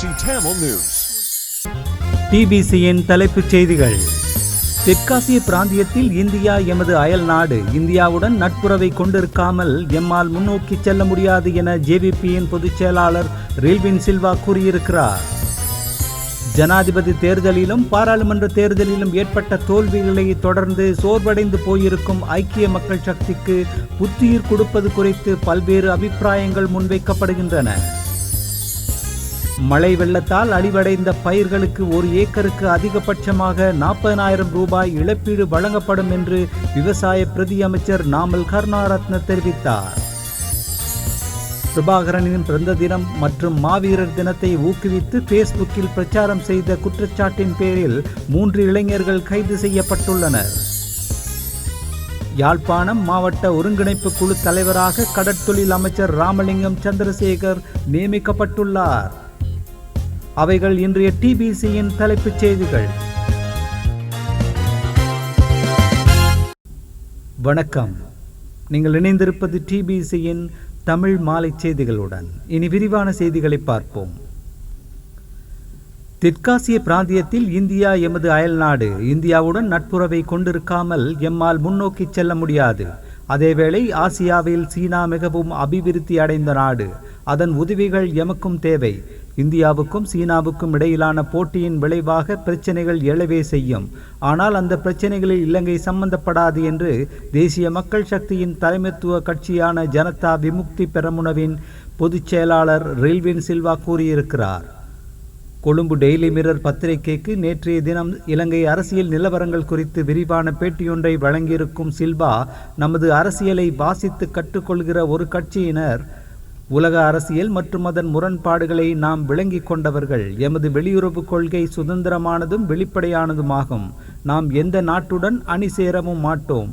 TBC Tamil News. டிபிசியின் தலைப்புச் செய்திகள். தெற்காசிய பிராந்தியத்தில் இந்தியா எமது அயல் நாடு. இந்தியாவுடன் நட்புறவை கொண்டிருக்காமல் எம்மால் முன்னோக்கி செல்ல முடியாது என ஜேவிபியின் பொதுச் செயலாளர் ரில்வின் சில்வா கூறியிருக்கிறார். ஜனாதிபதி தேர்தலிலும் பாராளுமன்ற தேர்தலிலும் ஏற்பட்ட தோல்விகளை தொடர்ந்து சோர்வடைந்து போயிருக்கும் ஐக்கிய மக்கள் சக்திக்கு புத்துயிர் கொடுப்பது குறித்து பல்வேறு அபிப்பிராயங்கள் முன்வைக்கப்படுகின்றன. மழை வெள்ளத்தால் அழிவடைந்த பயிர்களுக்கு ஒரு ஏக்கருக்கு அதிகபட்சமாக 40,000 ரூபாய் இழப்பீடு வழங்கப்படும் என்று விவசாய பிரதி அமைச்சர் நாமல் கருணாரத்ன தெரிவித்தார். பிரபாகரனின் பிறந்த தினம் மற்றும் மாவீரர் தினத்தை ஊக்குவித்து பேஸ்புக்கில் பிரச்சாரம் செய்த குற்றச்சாட்டின் பேரில் 3 இளைஞர்கள் கைது செய்யப்பட்டுள்ளனர். யாழ்ப்பாணம் மாவட்ட ஒருங்கிணைப்பு குழு தலைவராக கடற்தொழில் அமைச்சர் ராமலிங்கம் சந்திரசேகர் நியமிக்கப்பட்டுள்ளார். அவைகள் இன்றைய டிபிசியின் தலைப்புச் செய்திகள். வணக்கம். நீங்கள் இணைந்திருப்பது டிபிசியின் தமிழ் மாலை செய்திகளுடன். இனி விரிவான செய்திகளை பார்ப்போம். தெற்காசிய பிராந்தியத்தில் இந்தியா எமது அயல் நாடு. இந்தியாவுடன் நட்புறவை கொண்டிருக்காமல் எம்மால் முன்னோக்கி செல்ல முடியாது. அதேவேளை ஆசியாவில் சீனா மிகவும் அபிவிருத்தி அடைந்த நாடு. அதன் உதவிகள் எமக்கும் தேவை. இந்தியாவுக்கும் சீனாவுக்கும் இடையிலான போட்டியின் விளைவாக பிரச்சனைகள் எழவே செய்யும். ஆனால் அந்த பிரச்சனைகளில் இலங்கை சம்பந்தப்படாது என்று தேசிய மக்கள் சக்தியின் தலைமைத்துவ கட்சியான ஜனதா விமுக்தி பெரமுனவின் பொதுச் செயலாளர் ரில்வின் சில்வா கூறியிருக்கிறார். கொழும்பு டெய்லி மிரர் பத்திரிகைக்கு நேற்றைய தினம் இலங்கை அரசியல் நிலவரங்கள் குறித்து விரிவான பேட்டியொன்றை வழங்கியிருக்கும் சில்வா, நமது அரசியலை வாசித்து கற்றுக்கொள்கிற ஒரு கட்சியினர் உலக அரசியல் மற்றும் அதன் முரண்பாடுகளை நாம் விளங்கி கொண்டவர்கள். எமது வெளியுறவு கொள்கை சுதந்திரமானதும் வெளிப்படையானதுமாகும். நாம் எந்த நாட்டுடன் அணி சேரவும் மாட்டோம்,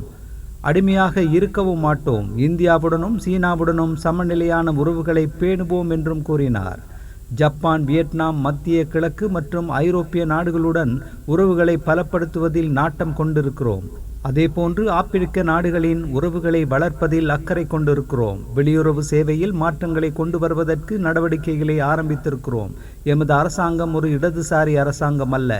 அடிமையாக இருக்கவும் மாட்டோம். இந்தியாவுடனும் சீனாவுடனும் சமநிலையான உறவுகளை பேணுவோம் என்றும் கூறினார். ஜப்பான், வியட்நாம், மத்திய கிழக்கு மற்றும் ஐரோப்பிய நாடுகளுடன் உறவுகளை பலப்படுத்துவதில் நாட்டம் கொண்டிருக்கிறோம். அதேபோன்று ஆப்பிரிக்க நாடுகளின் உறவுகளை வளர்ப்பதில் அக்கறை கொண்டிருக்கிறோம். வெளியுறவு சேவையில் மாற்றங்களை கொண்டு வருவதற்கு நடவடிக்கைகளை ஆரம்பித்திருக்கிறோம். எமது அரசாங்கம் ஒரு இடதுசாரி அரசாங்கம் அல்ல,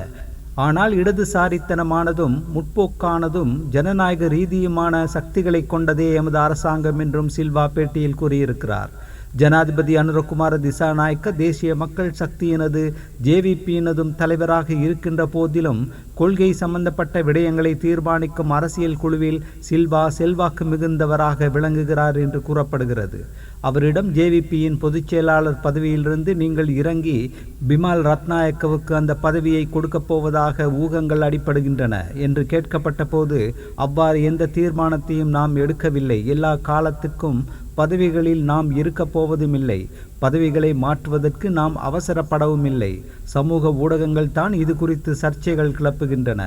ஆனால் இடதுசாரித்தனமானதும் முற்போக்கானதும் ஜனநாயக ரீதியுமான சக்திகளை கொண்டதே எமது அரசாங்கம் என்றும் சில்வா பேட்டியில் கூறியிருக்கிறார். ஜனாதிபதி அனுரகுமார திசாநாயக்க தேசிய மக்கள் சக்தியினது ஜேவிபியினதும் தலைவராக இருக்கின்ற போதிலும் கொள்கை சம்பந்தப்பட்ட விடயங்களை தீர்மானிக்கும் அரசியல் குழுவில் சில்வா செல்வாக்கு மிகுந்தவராக விளங்குகிறார் என்று கூறப்படுகிறது. அவரிடம் ஜேவிபியின் பொதுச் செயலாளர் பதவியிலிருந்து நீங்கள் இறங்கி பிமல் ரத்நாயக்கவுக்கு அந்த பதவியை கொடுக்கப் போவதாக ஊகங்கள் அடிபடுகின்றன என்று கேட்கப்பட்ட போது, அவ்வாறு எந்த தீர்மானத்தையும் நாம் எடுக்கவில்லை. எல்லா காலத்துக்கும் பதவிகளில் நாம் இருக்கப் போவதும் இல்லை. பதவிகளை மாற்றுவதற்கு நாம் அவசரப்படவும் இல்லை. சமூக ஊடகங்கள் தான் இது குறித்து சர்ச்சைகள் கிளப்புகின்றன.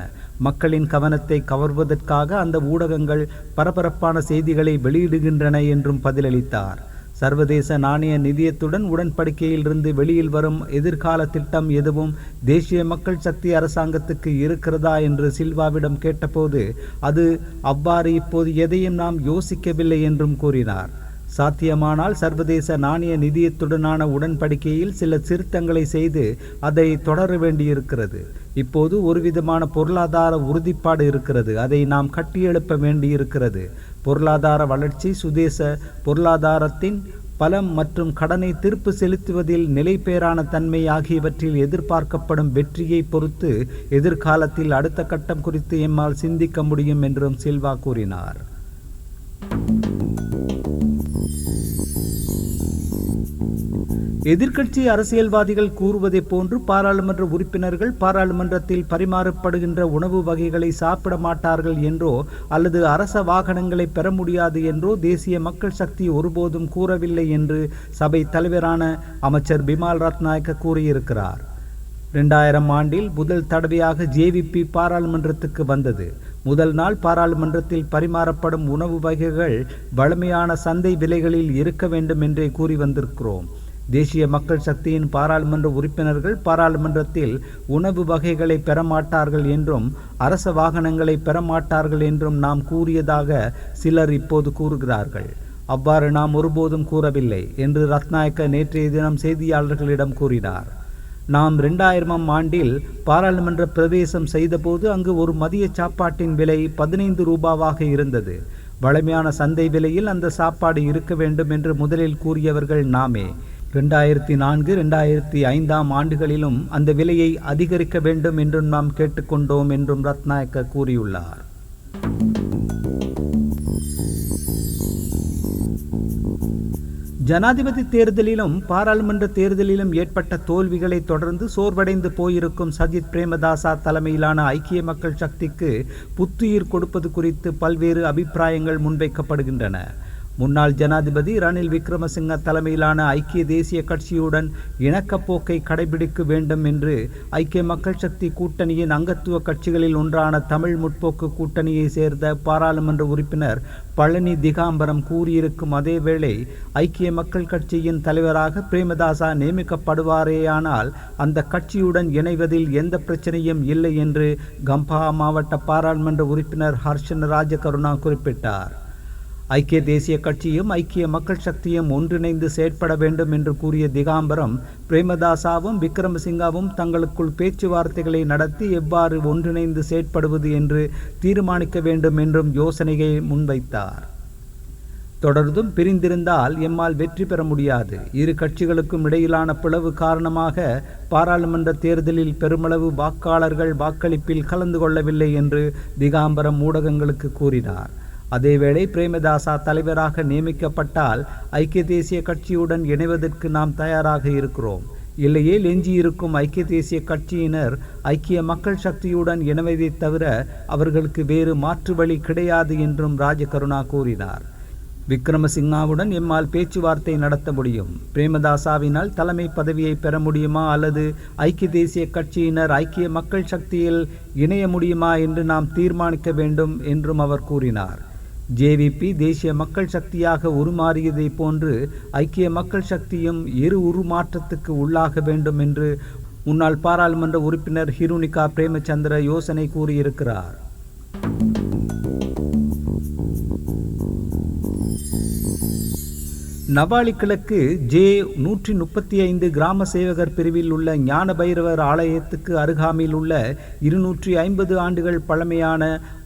மக்களின் கவனத்தை கவர்வதற்காக அந்த ஊடகங்கள் பரபரப்பான செய்திகளை வெளியிடுகின்றன என்றும் பதிலளித்தார். சர்வதேச நாணய நிதியத்துடன் உடன்படிக்கையிலிருந்து வெளியில் வரும் எதிர்கால திட்டம் எதுவும் தேசிய மக்கள் சக்தி அரசாங்கத்துக்கு இருக்கிறதா என்று சில்வாவிடம் கேட்டபோது, அது அவ்வாறு இப்போது எதையும் நாம் யோசிக்கவில்லை என்றும் கூறினார். சாத்தியமானால் சர்வதேச நாணய நிதியத்துடனான உடன்படிக்கையில் சில திருத்தங்களை செய்து அதை தொடர வேண்டியிருக்கிறது. இப்போது ஒரு விதமான பொருளாதார உறுதிப்பாடு இருக்கிறது. அதை நாம் கட்டியெழுப்ப வேண்டியிருக்கிறது. பொருளாதார வளர்ச்சி, சுதேச பொருளாதாரத்தின் பலம் மற்றும் கடனை திருப்பு செலுத்துவதில் நிலைபேறான தன்மை ஆகியவற்றில் எதிர்பார்க்கப்படும் வெற்றியை பொறுத்து எதிர்காலத்தில் அடுத்த கட்டம் குறித்து எம்மால் சிந்திக்க முடியும் என்றும் சில்வா கூறினார். எதிர்க்கட்சி அரசியல்வாதிகள் கூறுவதை போன்று பாராளுமன்ற உறுப்பினர்கள் பாராளுமன்றத்தில் பரிமாறப்படுகின்ற உணவு வகைகளை சாப்பிட மாட்டார்கள் என்றோ அல்லது அரச வாகனங்களை பெற முடியாது என்றோ தேசிய மக்கள் சக்தி ஒருபோதும் கூறவில்லை என்று சபை தலைவரான அமைச்சர் பிமல் ரத்நாயக்க கூறியிருக்கிறார். 2000 ஆண்டில் முதல் தடவையாக ஜேவிபி பாராளுமன்றத்துக்கு வந்தது. முதல் நாள் பாராளுமன்றத்தில் பரிமாறப்படும் உணவு வகைகள் வழமையான சந்தை விலைகளில் இருக்க வேண்டும் என்றே கூறி வந்திருக்கிறோம். தேசிய மக்கள் சக்தியின் பாராளுமன்ற உறுப்பினர்கள் பாராளுமன்றத்தில் உணவு வகைகளை பெறமாட்டார்கள் என்றும் அரச வாகனங்களை பெறமாட்டார்கள் என்றும் நாம் கூறியதாக சிலர் இப்போது கூறுகிறார்கள். அவ்வாறு நாம் ஒருபோதும் கூறவில்லை என்று ரத்நாயக்க நேற்றைய தினம் செய்தியாளர்களிடம் கூறினார். நாம் 2000ஆம் ஆண்டில் பாராளுமன்ற பிரவேசம் செய்தபோது அங்கு ஒரு மதிய சாப்பாட்டின் விலை 15 ரூபாவாக இருந்தது. வழமையான சந்தை விலையில் அந்த சாப்பாடு இருக்க வேண்டும் என்று முதலில் கூறியவர்கள் நாமே. 2004, 2005ஆம் ஆண்டுகளிலும் அந்த விலையை அதிகரிக்க வேண்டும் என்றும் நாம் கேட்டுக்கொண்டோம் என்றும் ரத்நாயக்க கூறியுள்ளார். ஜனாதிபதி தேர்தலிலும் பாராளுமன்ற தேர்தலிலும் ஏற்பட்ட தோல்விகளை தொடர்ந்து சோர்வடைந்து போயிருக்கும் சஜித் பிரேமதாசா தலைமையிலான ஐக்கிய மக்கள் சக்திக்கு புத்துயிர் கொடுப்பது குறித்து பல்வேறு அபிப்பிராயங்கள் முன்வைக்கப்படுகின்றன. முன்னாள் ஜனாதிபதி ரணில் விக்ரமசிங்க தலைமையிலான ஐக்கிய தேசிய கட்சியுடன் இணக்கப்போக்கை கடைபிடிக்க வேண்டும் என்று ஐக்கிய மக்கள் சக்தி கூட்டணியின் அங்கத்துவ கட்சிகளில் ஒன்றான தமிழ் முற்போக்கு கூட்டணியை சேர்ந்த பாராளுமன்ற உறுப்பினர் பழனி திகாம்பரம் கூறியிருக்கும் அதேவேளை ஐக்கிய மக்கள் கட்சியின் தலைவராக பிரேமதாசா நியமிக்கப்படுவாரேயானால் அந்த கட்சியுடன் இணைவதில் எந்த பிரச்சனையும் இல்லை என்று கம்பா மாவட்ட பாராளுமன்ற உறுப்பினர் ஹர்ஷன் ராஜகருணா குறிப்பிட்டார். ஐக்கிய தேசிய கட்சியும் ஐக்கிய மக்கள் சக்தியும் ஒன்றிணைந்து செயற்பட வேண்டும் என்று கூறிய திகாம்பரம், பிரேமதாசாவும் விக்ரமசிங்காவும் தங்களுக்குள் பேச்சுவார்த்தைகளை நடத்தி எவ்வாறு ஒன்றிணைந்து செயற்படுவது என்று தீர்மானிக்க வேண்டும் என்றும் யோசனையை முன்வைத்தார். தொடர்ந்தும் பிரிந்திருந்தால் எம்மால் வெற்றி பெற முடியாது. இரு கட்சிகளுக்கும் இடையிலான பிளவு காரணமாக பாராளுமன்ற தேர்தலில் பெருமளவு வாக்காளர்கள் வாக்களிப்பில் கலந்து கொள்ளவில்லை என்று திகாம்பரம் ஊடகங்களுக்கு கூறினார். அதேவேளை பிரேமதாசா தலைவராக நியமிக்கப்பட்டால் ஐக்கிய தேசிய கட்சியுடன் இணைவதற்கு நாம் தயாராக இருக்கிறோம். இல்லையே எஞ்சியிருக்கும் ஐக்கிய தேசிய கட்சியினர் ஐக்கிய மக்கள் சக்தியுடன் இணைவதை தவிர அவர்களுக்கு வேறு மாற்று வழி கிடையாது என்றும் ராஜகருணா கூறினார். விக்ரமசிங்காவுடன் எம்மால் பேச்சுவார்த்தை நடத்த முடியும். பிரேமதாசாவினால் தலைமை பதவியை பெற முடியுமா அல்லது ஐக்கிய தேசிய கட்சியினர் ஐக்கிய மக்கள் சக்தியில் இணைய முடியுமா என்று நாம் தீர்மானிக்க வேண்டும் என்றும் அவர் கூறினார். ஜேவிபி தேசிய மக்கள் சக்தியாக உருமாறியதை போன்று ஐக்கிய மக்கள் சக்தியும் உருமாற்றத்துக்கு உள்ளாக வேண்டும் என்று முன்னாள் பாராளுமன்ற உறுப்பினர் ஹிருணிகா பிரேமச்சந்திர யோசனை கூறியிருக்கிறார். நவாலி கிழக்கு J135 கிராம சேவகர் பிரிவில் உள்ள ஞான பைரவர் ஆலயத்துக்கு அருகாமையில் உள்ள 250 ஆண்டுகள் பழமையான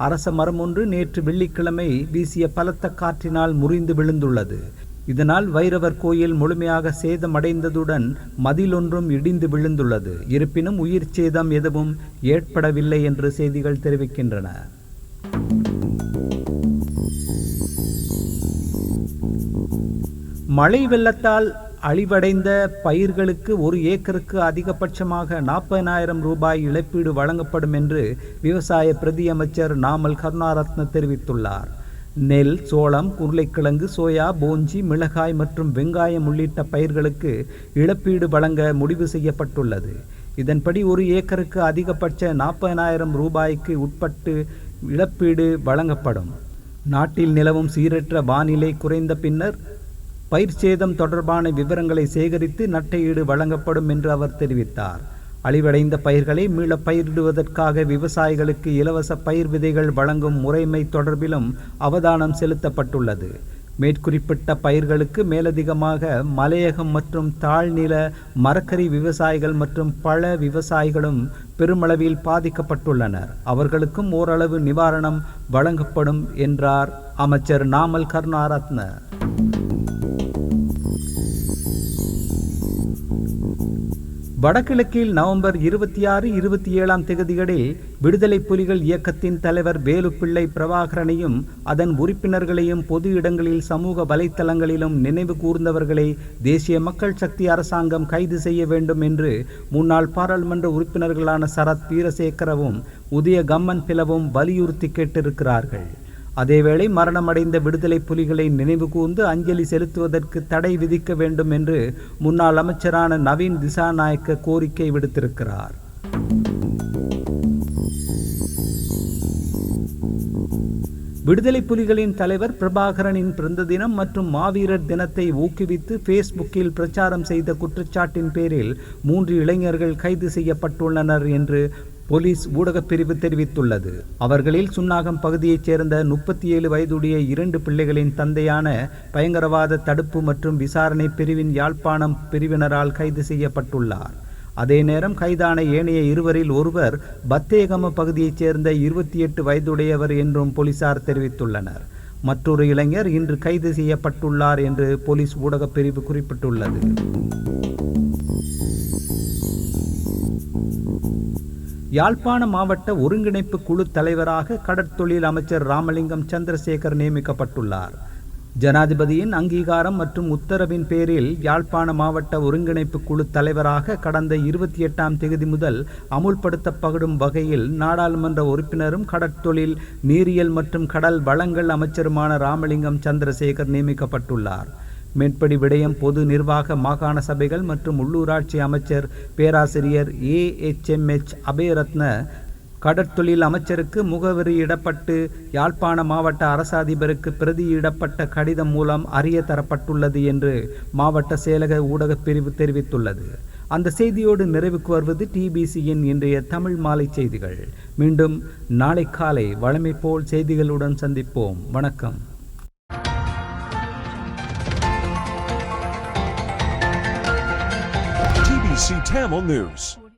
அரச மரம் ஒன்று நேற்று வெள்ளிக்கிழமை வீசிய பலத்த காற்றினால் முறிந்து விழுந்துள்ளது. இதனால் வைரவர் கோயில் முழுமையாக சேதமடைந்ததுடன் மதில் ஒன்றும் இடிந்து விழுந்துள்ளது. இருப்பினும் உயிர் சேதம் எதுவும் ஏற்படவில்லை என்று செய்திகள் தெரிவிக்கின்றன. மழை வெள்ளத்தால் அழிவடைந்த பயிர்களுக்கு ஒரு ஏக்கருக்கு அதிகபட்சமாக 40,000 ரூபாய் இழப்பீடு வழங்கப்படும் என்று விவசாய பிரதி அமைச்சர் நாமல் கருணாரத்ன தெரிவித்துள்ளார். நெல், சோளம், உருளைக்கிழங்கு, சோயா, போஞ்சி, மிளகாய் மற்றும் வெங்காயம் உள்ளிட்ட பயிர்களுக்கு இழப்பீடு வழங்க முடிவு செய்யப்பட்டுள்ளது. இதன்படி ஒரு ஏக்கருக்கு அதிகபட்ச 40,000 ரூபாய்க்கு உட்பட்டு இழப்பீடு வழங்கப்படும். நாட்டில் நிலவும் சீரற்ற வானிலை குறைந்த பின்னர் பயிர் சேதம் தொடர்பான விவரங்களை சேகரித்து நட்டையீடு வழங்கப்படும் என்று அவர் தெரிவித்தார். அழிவடைந்த பயிர்களை மீள பயிரிடுவதற்காக விவசாயிகளுக்கு இலவச பயிர் விதைகள் வழங்கும் முறைமை தொடர்பிலும் அவதானம் செலுத்தப்பட்டுள்ளது. மேற்குறிப்பிட்ட பயிர்களுக்கு மேலதிகமாக மலையகம் மற்றும் தாழ்நில மரக்கறி விவசாயிகள் மற்றும் பழ விவசாயிகளும் பெருமளவில் பாதிக்கப்பட்டுள்ளனர். அவர்களுக்கும் ஓரளவு நிவாரணம் வழங்கப்படும் என்றார் அமைச்சர் நாமல் கருணாரத்ன. வடகிழக்கில் நவம்பர் 26, 27ஆம் தேதிகளில் விடுதலை புலிகள் இயக்கத்தின் தலைவர் வேலுப்பிள்ளை பிரபாகரனையும் அதன் உறுப்பினர்களையும் பொது இடங்களில் சமூக வலைத்தளங்களிலும் நினைவு கூர்ந்தவர்களை தேசிய மக்கள் சக்தி அரசாங்கம் கைது செய்ய வேண்டும் என்று முன்னாள் பாராளுமன்ற உறுப்பினர்களான சரத் வீரசேகரவும் உதய கம்மன் பிளவும் வலியுறுத்தி கேட்டிருக்கிறார்கள். அதேவேளை மரணமடைந்த விடுதலை புலிகளை நினைவு கூர்ந்து அஞ்சலி செலுத்துவதற்கு தடை விதிக்க வேண்டும் என்று முன்னாள் அமைச்சரான நவீன் திசாநாயக்க கோரிக்கை விடுத்திருக்கிறார். விடுதலை புலிகளின் தலைவர் பிரபாகரனின் பிறந்த தினம் மற்றும் மாவீரர் தினத்தை ஊக்குவித்து ஃபேஸ்புக்கில் பிரச்சாரம் செய்த குற்றச்சாட்டின் பேரில் 3 இளைஞர்கள் கைது செய்யப்பட்டுள்ளனர் என்று போலீஸ் ஊடகப் பிரிவு தெரிவித்துள்ளது. அவர்களில் சுன்னாகம் பகுதியைச் சேர்ந்த 37 வயதுடைய 2 பிள்ளைகளின் தந்தையான பயங்கரவாத தடுப்பு மற்றும் விசாரணை பிரிவின் யாழ்ப்பாணம் பிரிவினரால் கைது செய்யப்பட்டுள்ளார். அதே நேரம் கைதான ஏனைய இருவரில் ஒருவர் பத்தேகம பகுதியைச் சேர்ந்த 28 வயதுடையவர் என்றும் போலீசார் தெரிவித்துள்ளனர். மற்றொரு இளைஞர் இன்று கைது செய்யப்பட்டுள்ளார் என்று போலீஸ் ஊடகப் பிரிவு குறிப்பிட்டுள்ளது. யாழ்ப்பாண மாவட்ட ஒருங்கிணைப்பு குழு தலைவராக கடற்தொழில் அமைச்சர் ராமலிங்கம் சந்திரசேகர் நியமிக்கப்பட்டுள்ளார். ஜனாதிபதியின் அங்கீகாரம் மற்றும் உத்தரவின் பேரில் யாழ்ப்பாண மாவட்ட ஒருங்கிணைப்பு குழு தலைவராக கடந்த 28ஆம் தேதி முதல் அமுல்படுத்தப்படும் வகையில் நாடாளுமன்ற உறுப்பினரும் கடற்தொழில், நீரியல் மற்றும் கடல் வளங்கள் அமைச்சருமான ராமலிங்கம் சந்திரசேகர் நியமிக்கப்பட்டுள்ளார். மேற்படி விடயம் பொது நிர்வாக மாகாண சபைகள் மற்றும் உள்ளூராட்சி அமைச்சர் பேராசிரியர் AHMH அபேரத்ன கடற்தொழில் அமைச்சருக்கு முகவரியிடப்பட்டு யாழ்ப்பாண மாவட்ட அரச அதிபருக்கு பிரதியிடப்பட்ட கடிதம் மூலம் அறிய தரப்பட்டுள்ளது என்று மாவட்ட செயலக ஊடகப் பிரிவு தெரிவித்துள்ளது. அந்த செய்தியோடு நிறைவுக்கு வருவது TBCயின் இன்றைய தமிழ் மாலை செய்திகள். மீண்டும் நாளை காலை வழமை போல் செய்திகளுடன் சந்திப்போம். வணக்கம். TBC Tamil News.